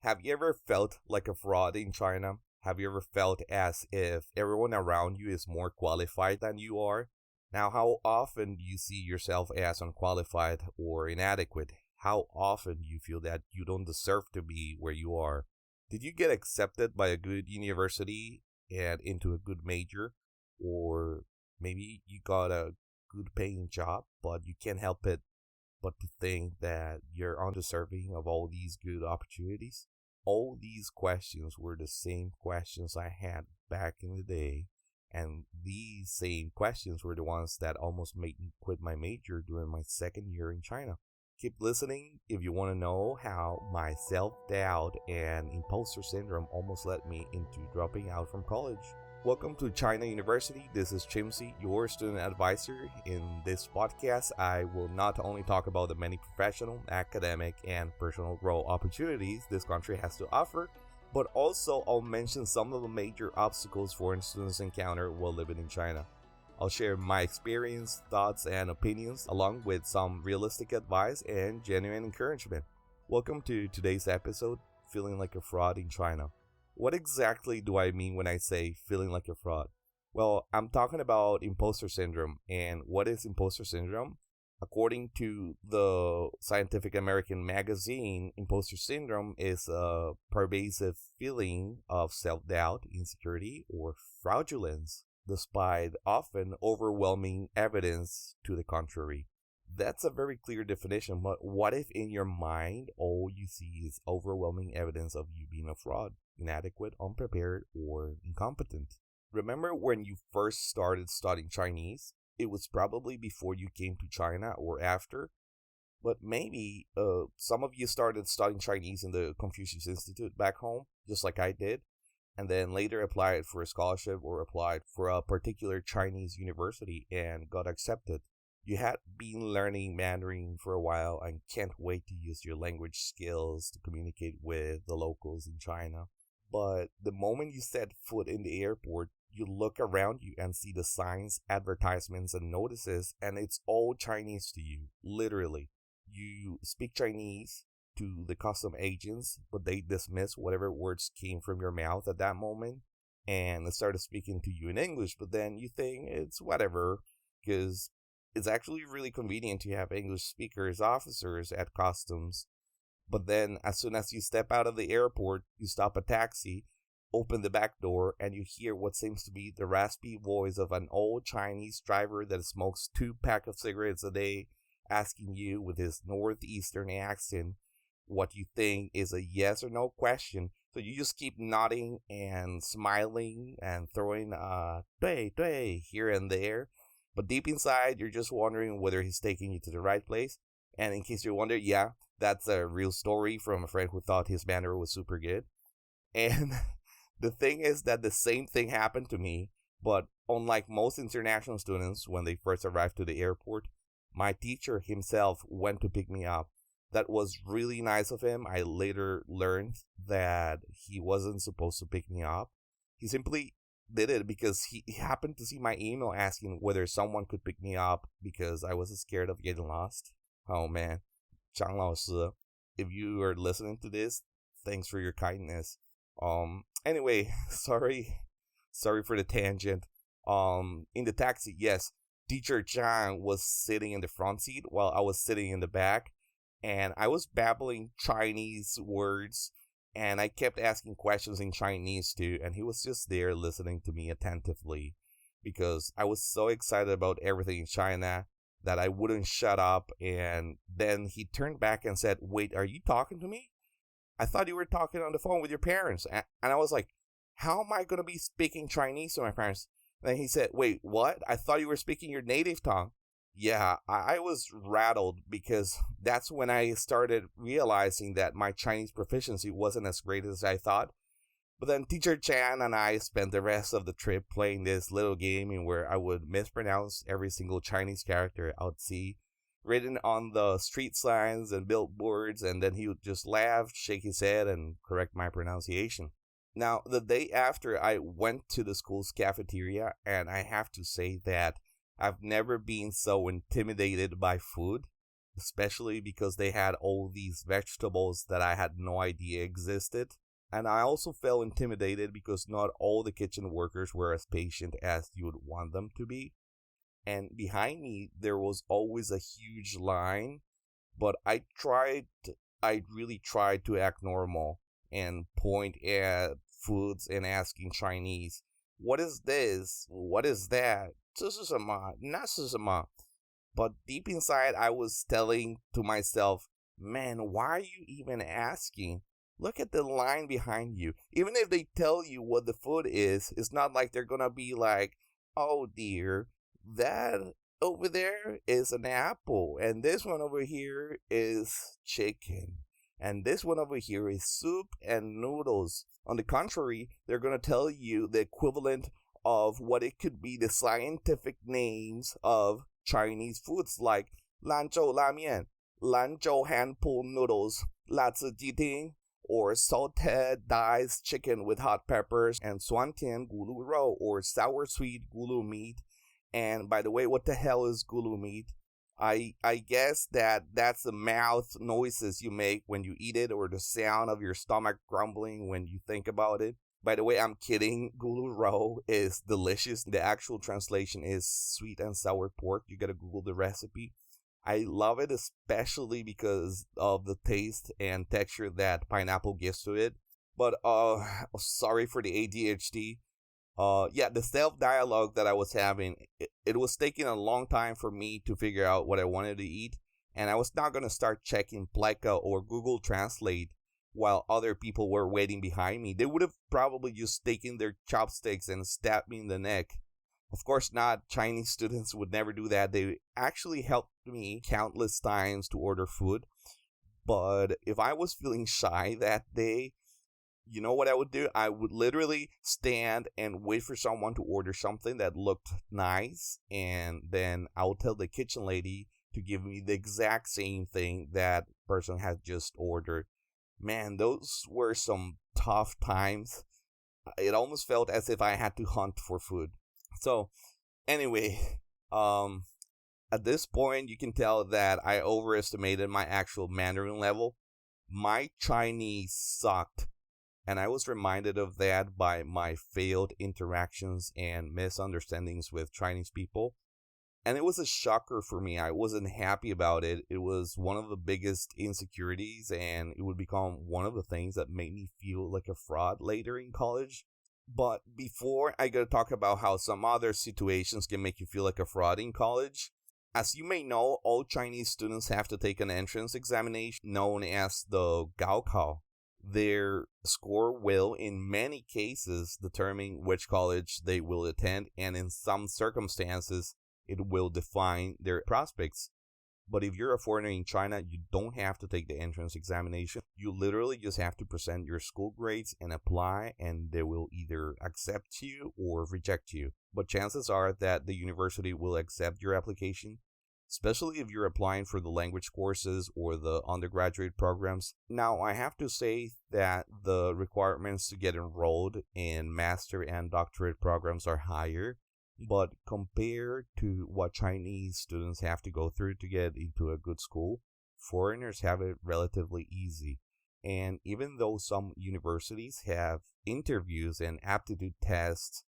Have you ever felt like a fraud in China? Have you ever felt as if everyone around you is more qualified than you are? Now, how often do you see yourself as unqualified or inadequate? How often do you feel that you don't deserve to be where you are? Did you get accepted by a good university and into a good major? Or maybe you got a good paying job, but you can't help it but to think that you're undeserving of all these good opportunities? All these questions were the same questions I had back in the day, and these same questions were the ones that almost made me quit my major during my second year in China. Keep listening if you want to know how my self doubt and imposter syndrome almost led me into dropping out from college. Welcome to China University. This is Chimsy, your student advisor. In this podcast, I will not only talk about the many professional, academic, and personal growth opportunities this country has to offer, but also I'll mention some of the major obstacles foreign students encounter while living in China. I'll share my experience, thoughts, and opinions, along with some realistic advice and genuine encouragement. Welcome to today's episode, Feeling Like a Fraud in China. What exactly do I mean when I say feeling like a fraud? Well, I'm talking about imposter syndrome. And what is imposter syndrome? According to the Scientific American magazine, imposter syndrome is a pervasive feeling of self-doubt, insecurity, or fraudulence, despite often overwhelming evidence to the contrary. That's a very clear definition, but what if in your mind all you see is overwhelming evidence of you being a fraud, inadequate, unprepared, or incompetent? Remember when you first started studying Chinese? It was probably before you came to China or after, but maybe some of you started studying Chinese in the Confucius Institute back home, just like I did, and then later applied for a scholarship or applied for a particular Chinese university and got accepted. You had been learning Mandarin for a while and can't wait to use your language skills to communicate with the locals in China. But the moment you set foot in the airport, you look around you and see the signs, advertisements, and notices, and it's all Chinese to you, literally. You speak Chinese to the custom agents, but they dismiss whatever words came from your mouth at that moment and started speaking to you in English, but then you think it's whatever, because it's actually really convenient to have English speakers, officers at customs. But then, as soon as you step out of the airport, you stop a taxi, open the back door, and you hear what seems to be the raspy voice of an old Chinese driver that smokes 2 packs of cigarettes a day, asking you with his northeastern accent what you think is a yes or no question. So you just keep nodding and smiling and throwing 对对 here and there. But deep inside, you're just wondering whether he's taking you to the right place. And in case you're wondering, yeah, that's a real story from a friend who thought his Mandarin was super good. And the thing is that the same thing happened to me, but unlike most international students, when they first arrived to the airport, my teacher himself went to pick me up. That was really nice of him. I later learned that he wasn't supposed to pick me up. He simply did it because he happened to see my email asking whether someone could pick me up because I was scared of getting lost. Oh man, 张老师, if you are listening to this, thanks for your kindness. Anyway, sorry for the tangent. In the taxi, yes, teacher Zhang was sitting in the front seat while I was sitting in the back, and I was babbling Chinese words, and I kept asking questions in Chinese too, and he was just there listening to me attentively because I was so excited about everything in China that I wouldn't shut up. And then he turned back and said, "Wait, are you talking to me? I thought you were talking on the phone with your parents." And I was like, how am I going to be speaking Chinese to my parents? And then he said, "Wait, what? I thought you were speaking your native tongue." Yeah, I was rattled because that's when I started realizing that my Chinese proficiency wasn't as great as I thought. But then teacher Chan and I spent the rest of the trip playing this little game in where I would mispronounce every single Chinese character I would see written on the street signs and billboards, and then he would just laugh, shake his head, and correct my pronunciation. Now, the day after, I went to the school's cafeteria, and I have to say that I've never been so intimidated by food. especially because they had all these vegetables that I had no idea existed. And I also felt intimidated because not all the kitchen workers were as patient as you would want them to be. And behind me, there was always a huge line, but I really tried to act normal and point at foods and asking Chinese, what is this? What is that? 这是什么?那是什么? But deep inside, I was telling to myself, man, why are you even asking? Look at the line behind you. Even if they tell you what the food is, it's not like they're gonna be like, oh dear, that over there is an apple, and this one over here is chicken, and this one over here is soup and noodles. On the contrary, they're gonna tell you the equivalent of what it could be the scientific names of Chinese foods like 兰州拉面, 兰州 hand pulled noodles, 辣子鸡丁, or salted diced chicken with hot peppers, and 酸甜咕噜肉, or sour sweet gulu meat. And by the way, what the hell is gulu meat? I guess that's the mouth noises you make when you eat it, or the sound of your stomach grumbling when you think about it. By the way, I'm kidding. Gulu ro is delicious. The actual translation is sweet and sour pork. You gotta Google the recipe. I love it especially because of the taste and texture that pineapple gives to it. But sorry for the ADHD. The self-dialogue that I was having, it was taking a long time for me to figure out what I wanted to eat. And I was not going to start checking Pleca or Google Translate while other people were waiting behind me. They would have probably just taken their chopsticks and stabbed me in the neck. Of course not. Chinese students would never do that. They actually helped me countless times to order food. But if I was feeling shy that day, you know what I would do? I would literally stand and wait for someone to order something that looked nice, and then I would tell the kitchen lady to give me the exact same thing that person had just ordered. Man, those were some tough times. It almost felt as if I had to hunt for food. So, anyway, at this point, you can tell that I overestimated my actual Mandarin level. My Chinese sucked. And I was reminded of that by my failed interactions and misunderstandings with Chinese people. And it was a shocker for me. I wasn't happy about it. It was one of the biggest insecurities, and it would become one of the things that made me feel like a fraud later in college. But before I go to talk about how some other situations can make you feel like a fraud in college, as you may know, all Chinese students have to take an entrance examination known as the Gaokao. Their score will, in many cases, determine which college they will attend, and in some circumstances, it will define their prospects. But if you're a foreigner in China, you don't have to take the entrance examination. You literally just have to present your school grades and apply, and they will either accept you or reject you. But chances are that the university will accept your application, especially if you're applying for the language courses or the undergraduate programs. Now, I have to say that the requirements to get enrolled in master and doctorate programs are higher, but compared to what Chinese students have to go through to get into a good school, foreigners have it relatively easy. And even though some universities have interviews and aptitude tests,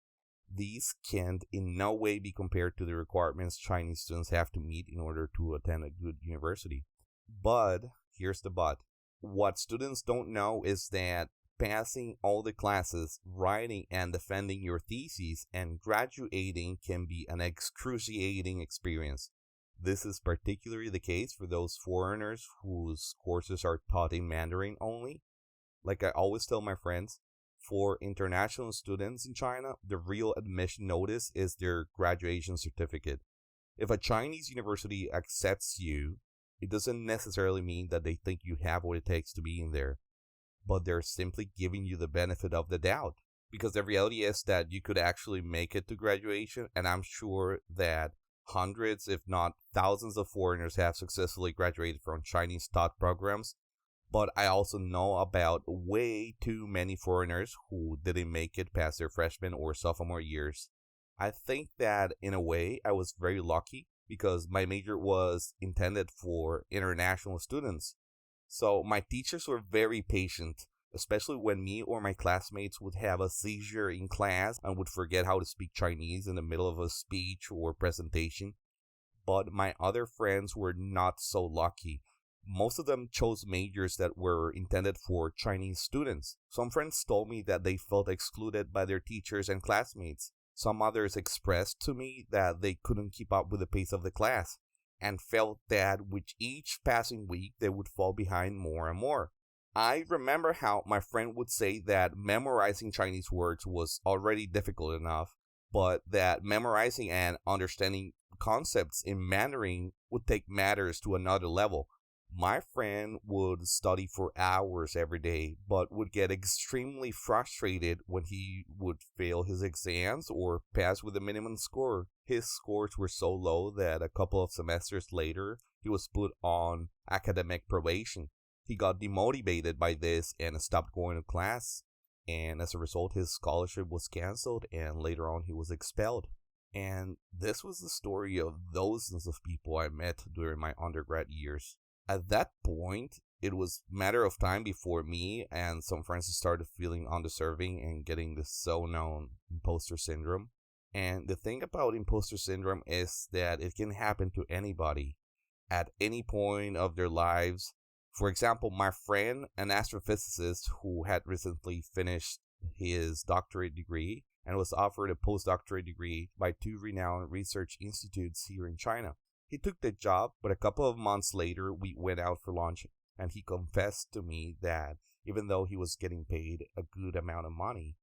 these can in no way be compared to the requirements Chinese students have to meet in order to attend a good university. But here's the but. What students don't know is that passing all the classes, writing and defending your thesis, and graduating can be an excruciating experience. This is particularly the case for those foreigners whose courses are taught in Mandarin only. Like I always tell my friends, for international students in China, the real admission notice is their graduation certificate. If a Chinese university accepts you, it doesn't necessarily mean that they think you have what it takes to be in there, but they're simply giving you the benefit of the doubt. Because the reality is that you could actually make it to graduation, and I'm sure that hundreds, if not thousands of foreigners have successfully graduated from Chinese taught programs. But I also know about way too many foreigners who didn't make it past their freshman or sophomore years. I think that in a way I was very lucky because my major was intended for international students. So my teachers were very patient, especially when me or my classmates would have a seizure in class and would forget how to speak Chinese in the middle of a speech or presentation. But my other friends were not so lucky. Most of them chose majors that were intended for Chinese students. Some friends told me that they felt excluded by their teachers and classmates. Some others expressed to me that they couldn't keep up with the pace of the class and felt that with each passing week they would fall behind more and more. I remember how my friend would say that memorizing Chinese words was already difficult enough, but that memorizing and understanding concepts in Mandarin would take matters to another level. My friend would study for hours every day, but would get extremely frustrated when he would fail his exams or pass with a minimum score. His scores were so low that a couple of semesters later, he was put on academic probation. He got demotivated by this and stopped going to class, and as a result, his scholarship was canceled, and later on, he was expelled. And this was the story of dozens of people I met during my undergrad years. At that point, it was a matter of time before me and some friends started feeling undeserving and getting the so-known imposter syndrome. And the thing about imposter syndrome is that it can happen to anybody at any point of their lives. For example, my friend, an astrophysicist who had recently finished his doctorate degree and was offered a postdoctorate degree by two renowned research institutes here in China. He took the job, but a couple of months later, we went out for lunch, and he confessed to me that even though he was getting paid a good amount of money,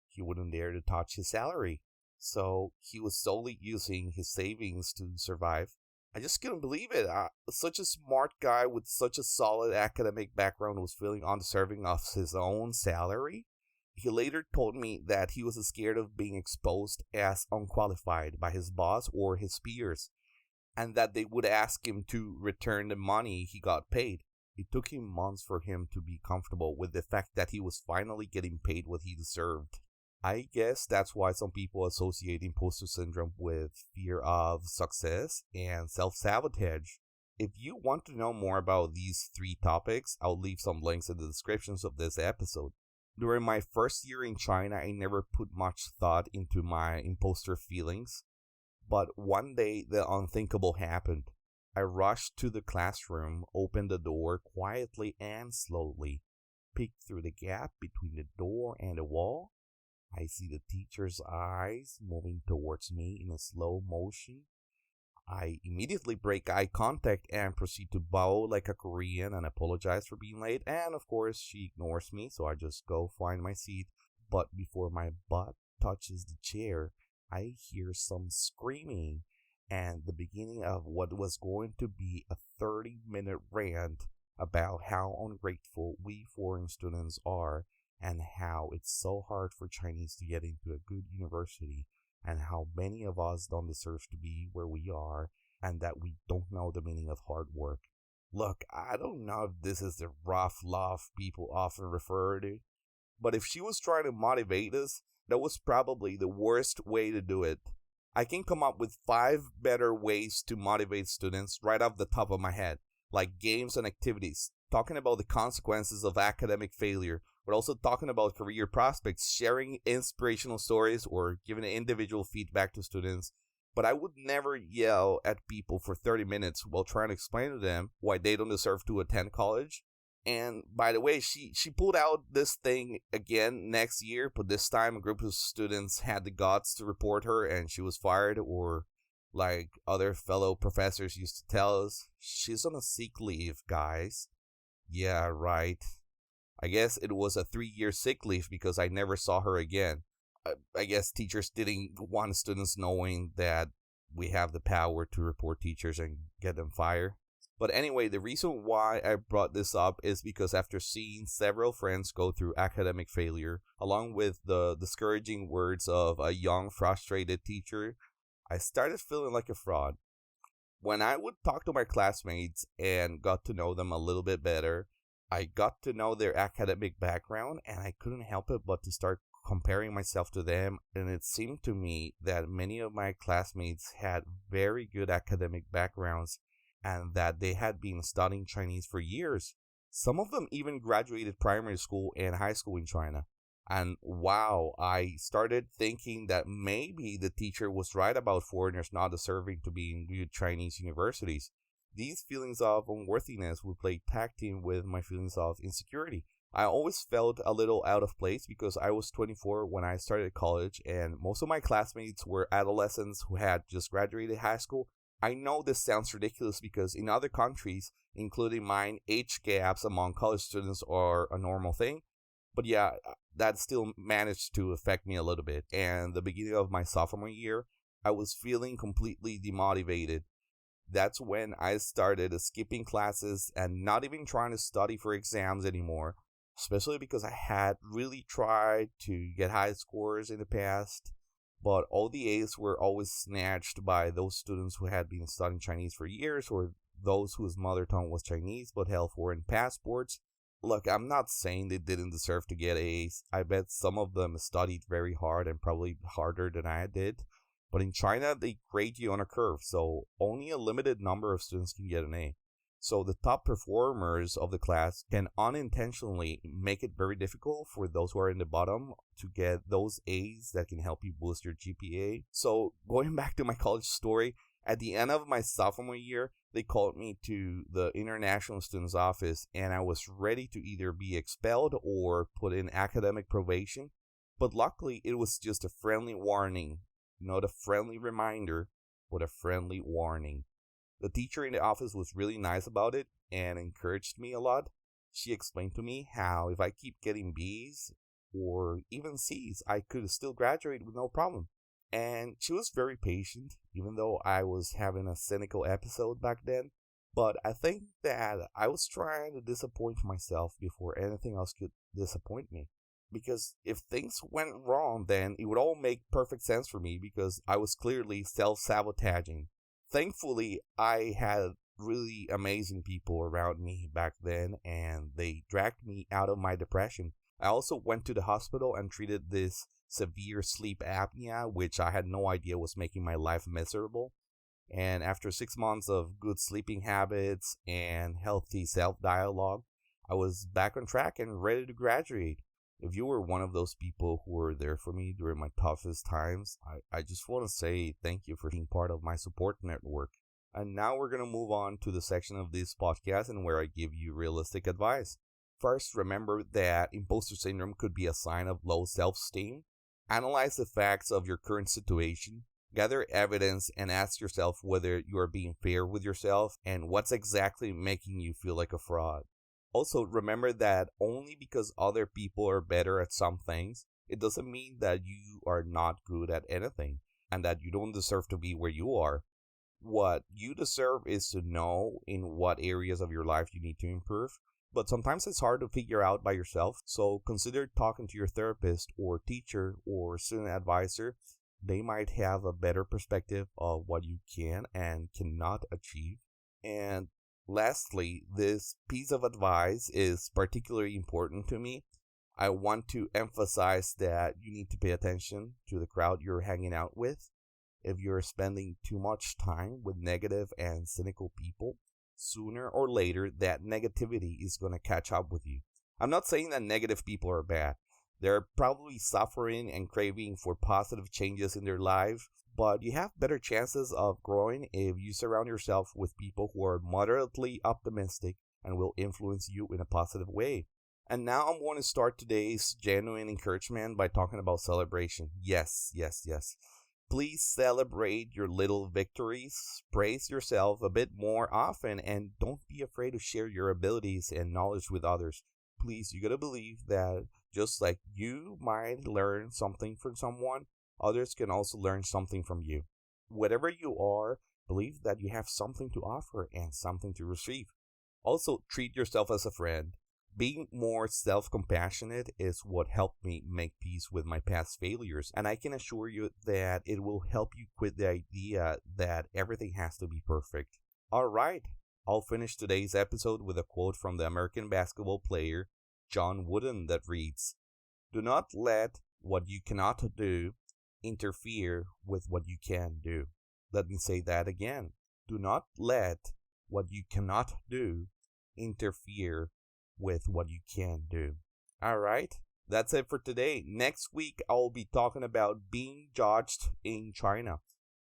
he wouldn't dare to touch his salary. So he was solely using his savings to survive. I just couldn't believe it. Such a smart guy with such a solid academic background was feeling undeserving of his own salary. He later told me that he was scared of being exposed as unqualified by his boss or his peers, and that they would ask him to return the money he got paid. It took him months for him to be comfortable with the fact that he was finally getting paid what he deserved. I guess that's why some people associate imposter syndrome with fear of success and self-sabotage. If you want to know more about these three topics, I'll leave some links in the descriptions of this episode. During my first year in China, I never put much thought into my imposter feelings. But one day, the unthinkable happened. I rushed to the classroom, opened the door quietly and slowly, peeked through the gap between the door and the wall. I see the teacher's eyes moving towards me in a slow motion. I immediately break eye contact and proceed to bow like a Korean and apologize for being late. And of course, she ignores me, so I just go find my seat. But before my butt touches the chair, I hear some screaming and the beginning of what was going to be a 30-minute rant about how ungrateful we foreign students are and how it's so hard for Chinese to get into a good university and how many of us don't deserve to be where we are and that we don't know the meaning of hard work. Look, I don't know if this is the rough love people often refer to, but if she was trying to motivate us, that was probably the worst way to do it. I can come up with 5 better ways to motivate students right off the top of my head, like games and activities, talking about the consequences of academic failure, but also talking about career prospects, sharing inspirational stories, or giving individual feedback to students. But I would never yell at people for 30 minutes while trying to explain to them why they don't deserve to attend college. And by the way, she pulled out this thing again next year, but this time a group of students had the guts to report her and she was fired, or like other fellow professors used to tell us, she's on a sick leave, guys. Yeah, right. I guess it was a 3-year sick leave because I never saw her again. I guess teachers didn't want students knowing that we have the power to report teachers and get them fired. But anyway, the reason why I brought this up is because after seeing several friends go through academic failure, along with the discouraging words of a young, frustrated teacher, I started feeling like a fraud. When I would talk to my classmates and got to know them a little bit better, I got to know their academic background and I couldn't help it but to start comparing myself to them, and it seemed to me that many of my classmates had very good academic backgrounds and that they had been studying Chinese for years. Some of them even graduated primary school and high school in China. And wow, I started thinking that maybe the teacher was right about foreigners not deserving to be in good Chinese universities. These feelings of unworthiness would play tag team with my feelings of insecurity. I always felt a little out of place because I was 24 when I started college, and most of my classmates were adolescents who had just graduated high school. I know this sounds ridiculous because in other countries, including mine, age gaps among college students are a normal thing. But yeah, that still managed to affect me a little bit. And the beginning of my sophomore year, I was feeling completely demotivated. That's when I started skipping classes and not even trying to study for exams anymore, especially because I had really tried to get high scores in the past. But all the A's were always snatched by those students who had been studying Chinese for years or those whose mother tongue was Chinese but held foreign passports. Look, I'm not saying they didn't deserve to get A's. I bet some of them studied very hard and probably harder than I did. But in China, they grade you on a curve, so only a limited number of students can get an A. So the top performers of the class can unintentionally make it very difficult for those who are in the bottom to get those A's that can help you boost your GPA. So going back to my college story, at the end of my sophomore year, they called me to the international students office and I was ready to either be expelled or put in academic probation. But luckily, it was just a friendly warning, not a friendly reminder, but a friendly warning. The teacher in the office was really nice about it and encouraged me a lot. She explained to me how if I keep getting B's or even C's, I could still graduate with no problem. And she was very patient, even though I was having a cynical episode back then. But I think that I was trying to disappoint myself before anything else could disappoint me. Because if things went wrong, then it would all make perfect sense for me because I was clearly self-sabotaging. Thankfully, I had really amazing people around me back then and they dragged me out of my depression. I also went to the hospital and treated this severe sleep apnea, which I had no idea was making my life miserable. And after 6 months of good sleeping habits and healthy self-dialogue, I was back on track and ready to graduate. If you were one of those people who were there for me during my toughest times, I just want to say thank you for being part of my support network. And now we're going to move on to the section of this podcast and where I give you realistic advice. First, remember that imposter syndrome could be a sign of low self-esteem. Analyze the facts of your current situation, gather evidence, and ask yourself whether you are being fair with yourself and what's exactly making you feel like a fraud. Also, remember that only because other people are better at some things, it doesn't mean that you are not good at anything and that you don't deserve to be where you are. What you deserve is to know in what areas of your life you need to improve. But sometimes it's hard to figure out by yourself, so consider talking to your therapist or teacher or student advisor. They might have a better perspective of what you can and cannot achieve. And lastly, this piece of advice is particularly important to me. I want to emphasize that you need to pay attention to the crowd you're hanging out with. If you're spending too much time with negative and cynical people, sooner or later that negativity is going to catch up with you. I'm not saying that negative people are bad. They're probably suffering and craving for positive changes in their life, but you have better chances of growing if you surround yourself with people who are moderately optimistic and will influence you in a positive way. And now I'm going to start today's genuine encouragement by talking about celebration. Yes. Please celebrate your little victories, praise yourself a bit more often, and don't be afraid to share your abilities and knowledge with others. Please, you gotta believe that just like you might learn something from someone, others can also learn something from you. Whatever you are, believe that you have something to offer and something to receive. Also, treat yourself as a friend. Being more self-compassionate is what helped me make peace with my past failures, and I can assure you that it will help you quit the idea that everything has to be perfect. Alright, I'll finish today's episode with a quote from the American basketball player John Wooden that reads, "Do not let what you cannot do interfere with what you can do. Let me say that again. Do not let what you cannot do interfere with what you can do. All right, that's it for today. Next week, I'll be talking about being judged in China.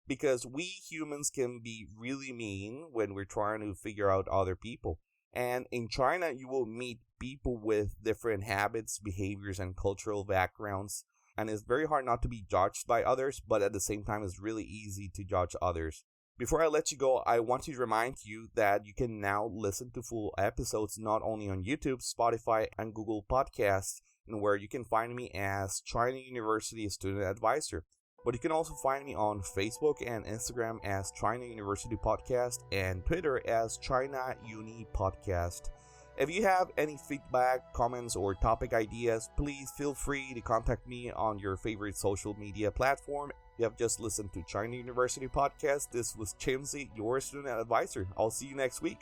Because we humans can be really mean when we're trying to figure out other people. And in China, you will meet people with different habits, behaviors, and cultural backgrounds. And it's very hard not to be judged by others, but at the same time, it's really easy to judge others. Before I let you go, I want to remind you that you can now listen to full episodes not only on YouTube, Spotify, and Google Podcasts, and where you can find me as China University Student Advisor. But you can also find me on Facebook and Instagram as China University Podcast and Twitter as China Uni Podcast. If you have any feedback, comments, or topic ideas, please feel free to contact me on your favorite social media platform. You have just listened to China University Podcast. This was Chimsy, your student advisor. I'll see you next week.